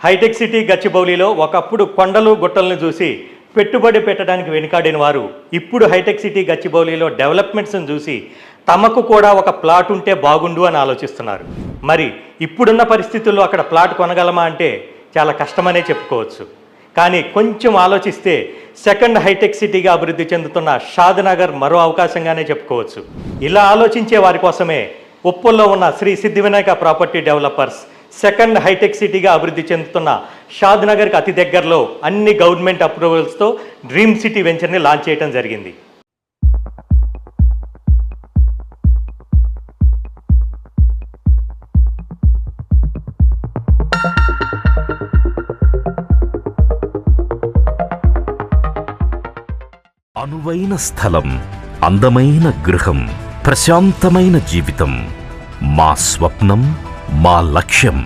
Hitech city గచ్చిబౌలిలో ఒకప్పుడు కొండలు గుట్టలను చూసి పెట్టుబడి పెట్టడానికి వెనుకాడిన వారు ఇప్పుడు హైటెక్ సిటీ గచ్చిబౌలిలో డెవలప్మెంట్స్ని చూసి తమకు కూడా ఒక ప్లాట్ ఉంటే బాగుండు అని ఆలోచిస్తున్నారు. మరి ఇప్పుడున్న పరిస్థితుల్లో అక్కడ ప్లాట్ కొనగలమా అంటే చాలా కష్టమనే చెప్పుకోవచ్చు. కానీ కొంచెం ఆలోచిస్తే సెకండ్ హైటెక్ సిటీగా అభివృద్ధి చెందుతున్న షాద్నగర్ మరో అవకాశంగానే చెప్పుకోవచ్చు. ఇలా ఆలోచించే వారి కోసమే ఉప్పల్లో ఉన్న Sri Siddhivinayaka property developers second hitech సిటీగా అభివృద్ధి చెందుతున్న షాద్నగర్కి అతి దగ్గరలో అన్ని గవర్నమెంట్ అప్రూవల్స్తో డ్రీమ్ సిటీ వెంచర్ని లాంచ్ చేయడం జరిగింది. అనువైన స్థలం, అందమైన గృహం, ప్రశాంతమైన జీవితం మా స్వప్నం, మా లక్ష్యం.